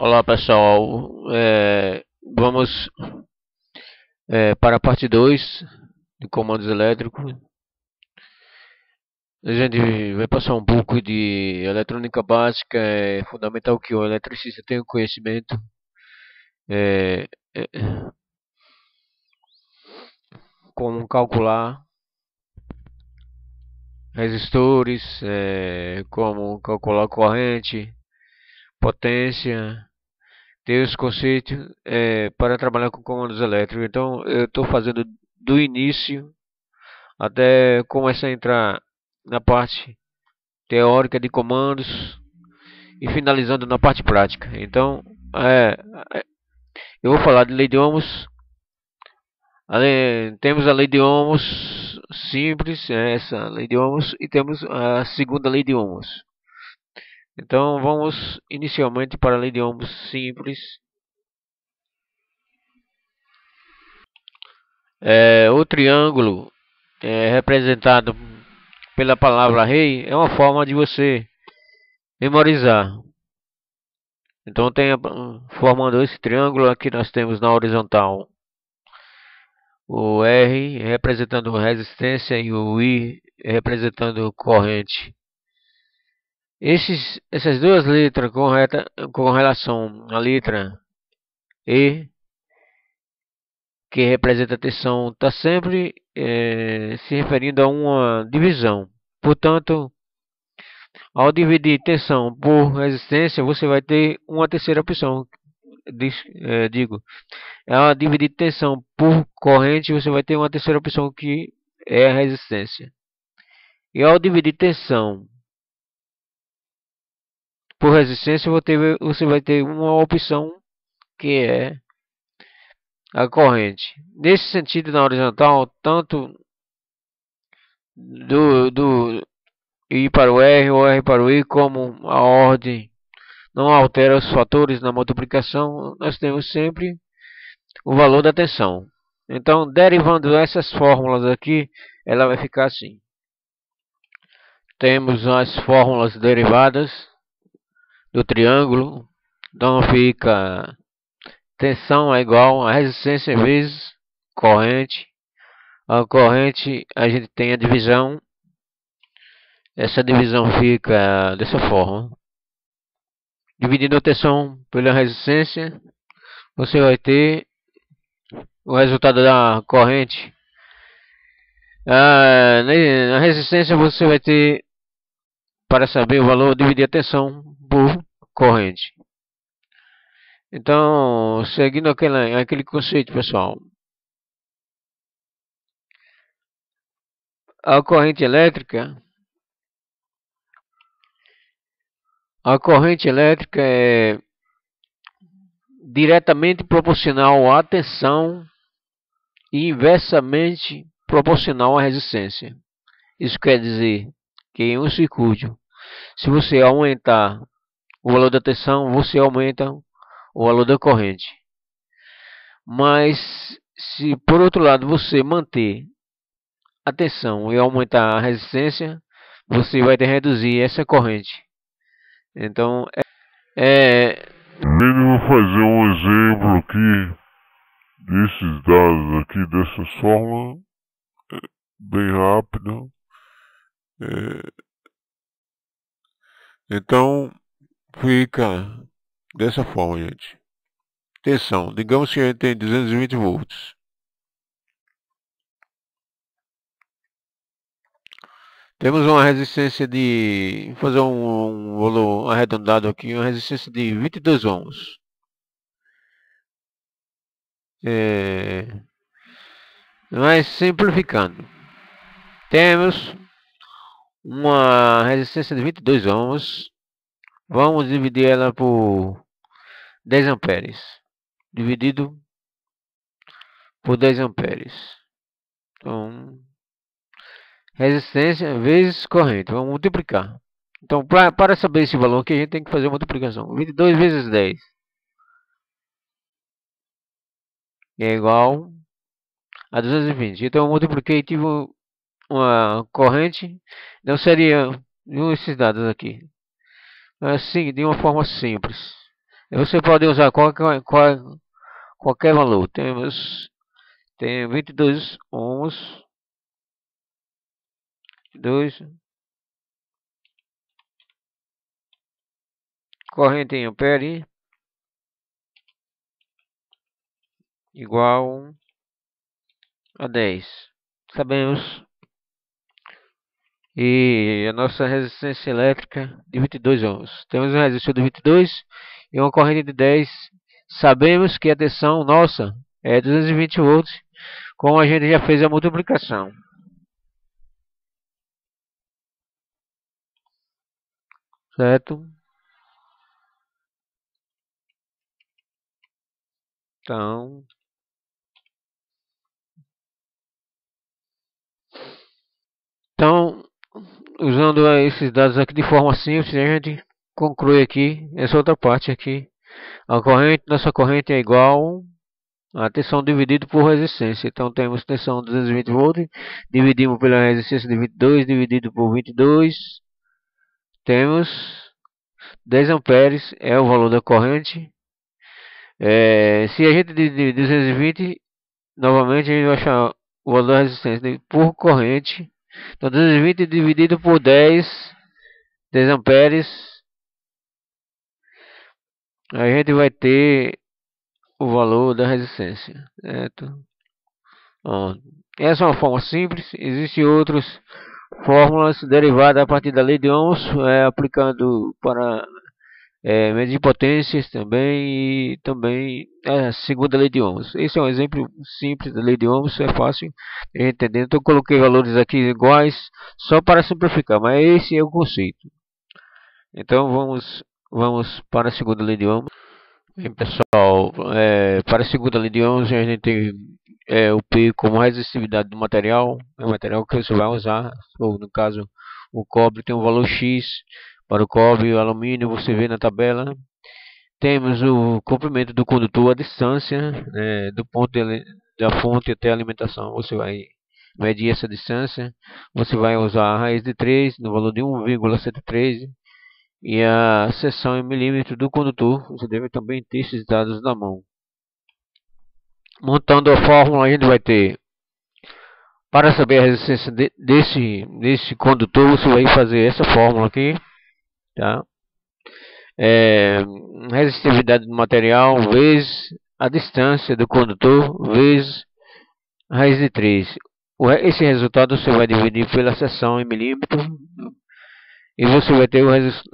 Olá pessoal, vamos para a parte 2 de comandos elétricos. A gente vai passar um pouco de eletrônica básica, é fundamental que o eletricista tenha conhecimento, é, é, como calcular resistores, como calcular corrente, potência, ter os conceitos para trabalhar com comandos elétricos. Então eu estou fazendo do início até começar a entrar na parte teórica de comandos e finalizando na parte prática. Então, é, eu vou falar de lei de Ohms. Temos a lei de Ohms simples, essa lei de Ohms, e temos a segunda lei de Ohms. Então, vamos inicialmente para a lei de Ohms simples. O triângulo representado pela palavra rei é uma forma de você memorizar. Então formando esse triângulo aqui nós temos na horizontal o R representando resistência e o I representando corrente. Essas duas letras com relação à letra E, que representa a tensão, está sempre se referindo a uma divisão. Portanto, ao dividir tensão por resistência, você vai ter uma terceira opção. Ao dividir tensão por corrente, você vai ter uma terceira opção que é a resistência. E ao dividir tensão por resistência, você vai ter uma opção que é a corrente. Nesse sentido, na horizontal, tanto do I para o R ou R para o I, como a ordem não altera os fatores na multiplicação, nós temos sempre o valor da tensão. Então, derivando essas fórmulas aqui, ela vai ficar assim. Temos as fórmulas derivadas do triângulo. Então fica tensão é igual a resistência vezes corrente. A corrente a gente tem a divisão. Essa divisão fica dessa forma. Dividindo a tensão pela resistência, você vai ter o resultado da corrente. Na resistência você vai ter, para saber o valor, dividir a tensão por corrente. Então, seguindo aquele conceito, pessoal, a corrente elétrica é diretamente proporcional à tensão e inversamente proporcional à resistência. Isso quer dizer que em um circuito, se você aumentar o valor da tensão, você aumenta o valor da corrente. Mas se por outro lado você manter a tensão e aumentar a resistência, você vai ter que reduzir essa corrente. Então, eu vou fazer um exemplo aqui desses dados aqui, dessa fórmula, bem rápido. Então, fica dessa forma, gente. Tensão, digamos que a gente tem 220 volts. Temos uma resistência de, vou fazer um valor arredondado aqui, uma resistência de 22 ohms. Mas simplificando, temos uma resistência de 22 ohms. Vamos dividir ela por 10 amperes. Dividido por 10 amperes. Então, resistência vezes corrente. Vamos multiplicar. Então, para saber esse valor aqui, a gente tem que fazer a multiplicação. 22 vezes 10 é igual a 220. Então, eu multipliquei e tive uma corrente. Então, seria esses dados aqui. Assim, de uma forma simples. Você pode usar qualquer valor. Tem 22 ohms, 2 corrente em ampere igual a 10. Sabemos. E a nossa resistência elétrica de 22 ohms. Temos um resistor de 22 e uma corrente de 10. Sabemos que a tensão nossa é 220 volts, como a gente já fez a multiplicação. Certo? Então, usando esses dados aqui de forma simples, a gente conclui aqui essa outra parte aqui. Nossa corrente é igual a tensão dividido por resistência. Então temos tensão 220 volts, dividimos pela resistência de 22, dividido por 22, temos 10 amperes, é o valor da corrente. Se a gente dividir 220, novamente a gente vai achar o valor da resistência por corrente. Então 220 dividido por 10 amperes, a gente vai ter o valor da resistência, certo? Essa é uma forma simples. Existem outras fórmulas derivadas a partir da lei de Ohms, aplicando para medir potências também, e também a segunda lei de Ohms. Esse é um exemplo simples da lei de Ohms, é fácil de entender. Então eu coloquei valores aqui iguais só para simplificar, mas esse é o conceito. Então vamos para a segunda lei de Ohms. Bem, pessoal, para a segunda lei de Ohms a gente tem o P como resistividade do material, é o material que você vai usar, ou no caso o cobre tem um valor X. Para o cobre e o alumínio você vê na tabela. Temos o comprimento do condutor, a distância do ponto da fonte até a alimentação. Você vai medir essa distância. Você vai usar a raiz de 3 no valor de 1,73 e a seção em milímetros do condutor. Você deve também ter esses dados na mão. Montando a fórmula, a gente vai ter, para saber a resistência desse condutor, você vai fazer essa fórmula aqui, tá? Resistividade do material vezes a distância do condutor vezes a raiz de 3. Esse resultado você vai dividir pela seção em milímetros e você vai ter o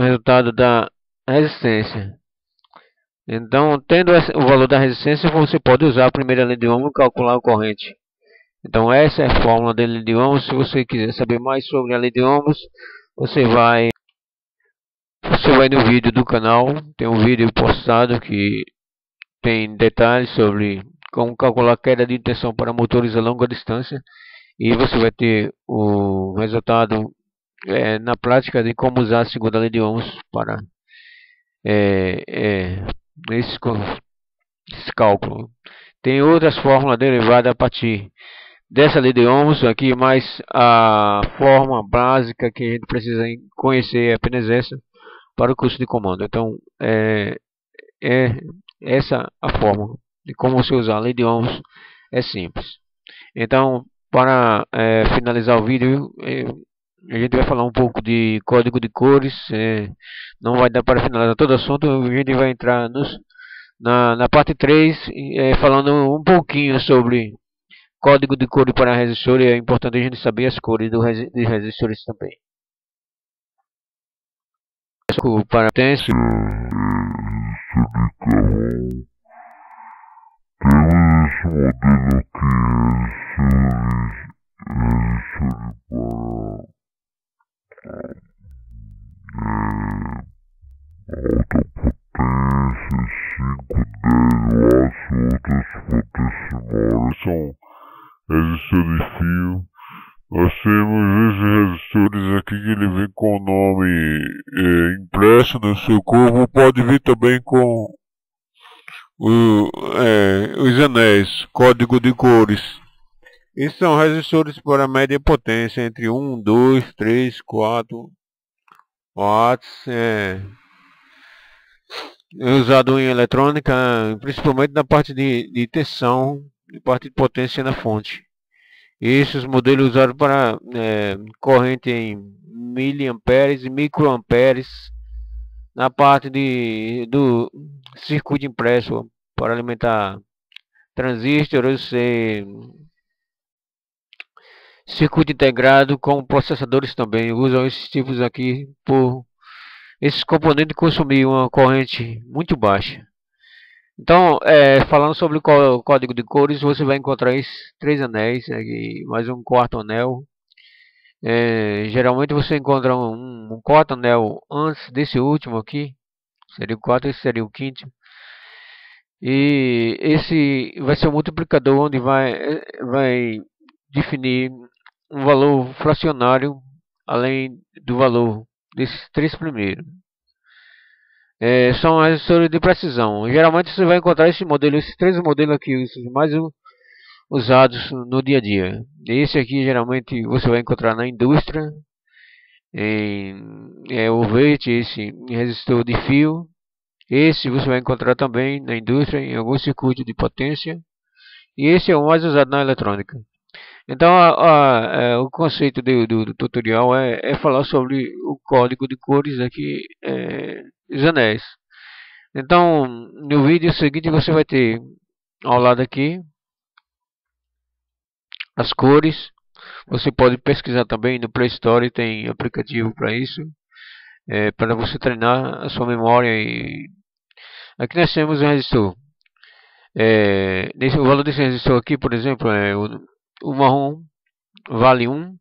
resultado da resistência. Então, tendo o valor da resistência, você pode usar a primeira lei de Ohms e calcular a corrente. Então, essa é a fórmula da lei de Ohms. Se você quiser saber mais sobre a lei de Ohms, você vai no vídeo do canal. Tem um vídeo postado que tem detalhes sobre como calcular a queda de tensão para motores a longa distância. E você vai ter o resultado na prática de como usar a segunda lei de Ohms para esse cálculo. Tem outras fórmulas derivadas a partir dessa lei de Ohms aqui, mas a forma básica que a gente precisa conhecer é apenas essa para o curso de comando. Então essa a forma de como você usar a lei de Ohms, é simples. Então, para finalizar o vídeo, a gente vai falar um pouco de código de cores. Não vai dar para finalizar todo o assunto. A gente vai entrar na parte 3, falando um pouquinho sobre código de cores para resistor. E é importante a gente saber as cores dos resistores também. Para potência, temos esse modelo aqui, alta potência, 5, 10 watts, outras potências maiores, são resistores de fio. Nós temos esses resistores aqui que ele vem com o nome impresso no seu corpo, pode vir também com os anéis, código de cores. Esses são resistores para média potência, entre 1, 2, 3, 4 watts. é usado em eletrônica, principalmente na parte de tensão e parte de potência na fonte. Esses modelos usados para corrente em miliamperes e microamperes na parte do circuito impresso para alimentar transistores e circuito integrado com processadores também. Usam esses tipos aqui por esses componentes consumir uma corrente muito baixa. Então, falando sobre o código de cores, você vai encontrar esses 3 anéis, aqui, mais um quarto anel. Geralmente você encontra um quarto anel antes desse último aqui, seria o quarto, esse seria o quinto. E esse vai ser o multiplicador onde vai definir um valor fracionário além do valor desses 3 primeiros. São resistores de precisão. Geralmente você vai encontrar esses 3 modelos aqui, os mais usados no dia a dia. Esse aqui geralmente você vai encontrar na indústria, o verde, esse resistor de fio. Esse você vai encontrar também na indústria, em alguns circuitos de potência. E esse é o mais usado na eletrônica. Então o conceito do tutorial é falar sobre o código de cores aqui, dos anéis. Então no vídeo seguinte você vai ter ao lado aqui as cores. Você pode pesquisar também no Play Store, tem aplicativo para isso, para você treinar a sua memória. E aqui nós temos um resistor. O valor desse resistor aqui, por exemplo, o marrom vale 1,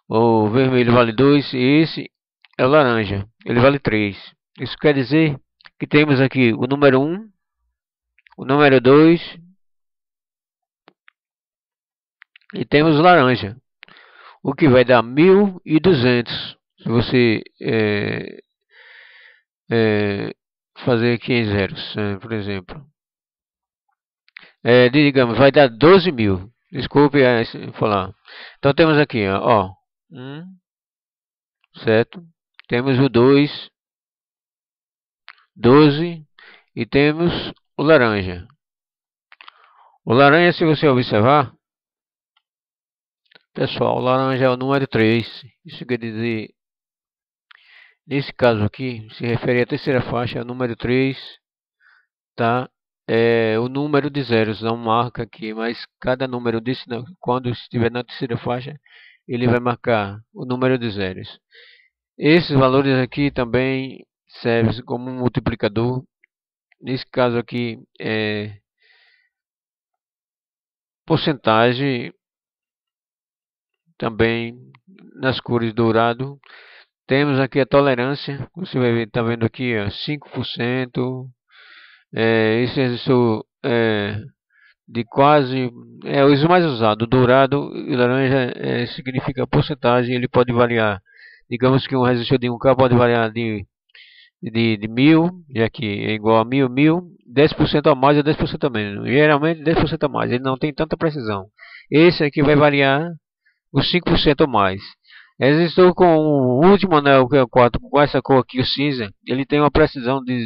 o vermelho vale 2 e esse é o laranja, ele vale 3. Isso quer dizer que temos aqui o número 1, o número 2 e temos o laranja, o que vai dar 1200. Se você fazer aqui em zeros, por exemplo, digamos, vai dar 12.000. Desculpe falar. Então temos aqui, ó, 1, certo? Temos o 2, 12 e temos o laranja. O laranja, se você observar, pessoal, o laranja é o número 3. Isso quer dizer, nesse caso aqui, se refere à terceira faixa, é o número 3, tá? O número de zeros não marca aqui, mas cada número desse, quando estiver na terceira faixa, ele vai marcar o número de zeros. Esses valores aqui também servem como um multiplicador. Nesse caso aqui é porcentagem, também nas cores dourado. Temos aqui a tolerância, você vai ver, tá vendo aqui, 5%. Esse resistor de quase os mais usados, dourado e laranja, significa porcentagem. Ele pode variar, digamos que um resistor de 1K pode variar de 1000, já que é igual a 1000, 10% a mais ou 10% a menos. Geralmente 10% a mais, ele não tem tanta precisão. Esse aqui vai variar os 5% a mais. Resistor com o último anel, que é o 4, com essa cor aqui, o cinza, ele tem uma precisão de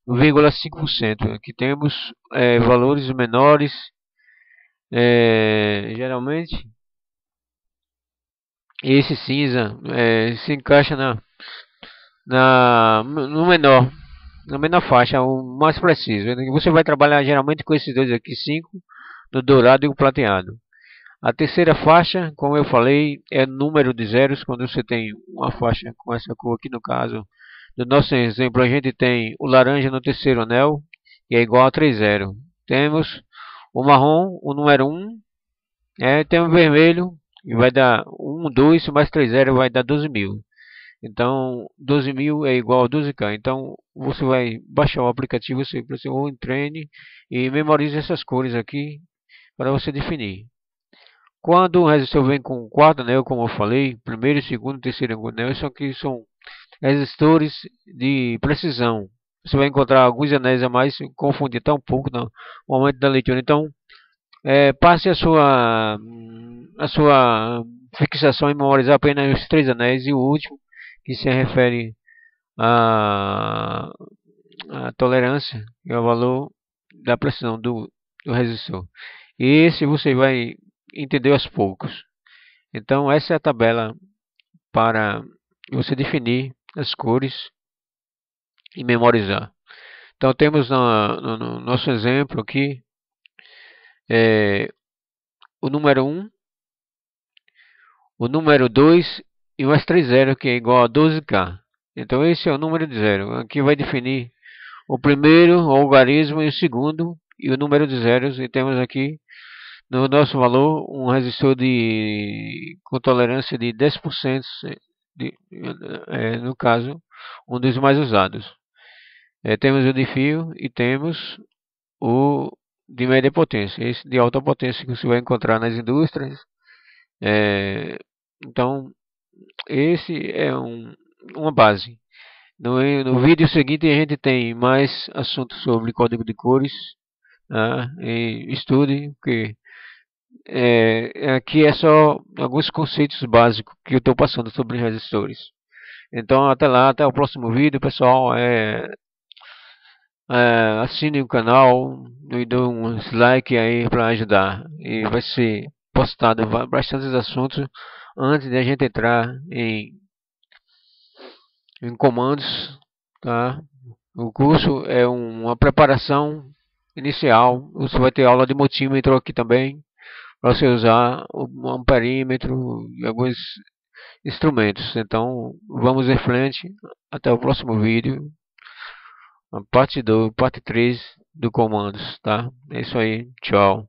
0,5%. Aqui temos valores menores, geralmente esse cinza se encaixa no menor, na menor faixa, o mais preciso. Você vai trabalhar geralmente com esses dois aqui, 5, no dourado e o prateado. A terceira faixa, como eu falei, é número de zeros. Quando você tem uma faixa com essa cor aqui, no caso, no nosso exemplo, a gente tem o laranja no terceiro anel, que é igual a 30. Temos o marrom, o número 1, temos o vermelho, e vai dar 1, 2, mais 30 vai dar 12.000. Então, 12.000 é igual a 12K. Então, você vai baixar o aplicativo, você ou treine e memorize essas cores aqui para você definir. Quando o resistor vem com 4 anel, como eu falei, primeiro, segundo, terceiro anel, isso aqui são resistores de precisão. Você vai encontrar alguns anéis a mais, confundir até um pouco no momento da leitura. Então, passe a sua fixação em memorizar apenas os 3 anéis e o último, que se refere tolerância, que é o valor da precisão do resistor. E esse você vai entender aos poucos. Então essa é a tabela para você definir as cores e memorizar. Então temos no nosso exemplo aqui o número 1, o número 2 e o S30, que é igual a 12K. Então esse é o número de zero. Aqui vai definir o primeiro o algarismo e o segundo e o número de zeros. E temos aqui no nosso valor um resistor com tolerância de 10%, no caso, um dos mais usados. Temos o de fio e temos o de média potência, esse de alta potência que você vai encontrar nas indústrias. Então, esse é uma base. No vídeo seguinte a gente tem mais assuntos sobre código de cores. E estude, porque aqui é só alguns conceitos básicos que eu estou passando sobre resistores. Então até lá, até o próximo vídeo, pessoal. Assine o canal e dê um like aí para ajudar. E vai ser postado bastantes assuntos antes de a gente entrar em comandos, tá? O curso é uma preparação inicial. Você vai ter aula de multímetro aqui também, para você usar um amperímetro e alguns instrumentos. Então vamos em frente. Até o próximo vídeo. A parte 3 do comandos, tá? É isso aí. Tchau.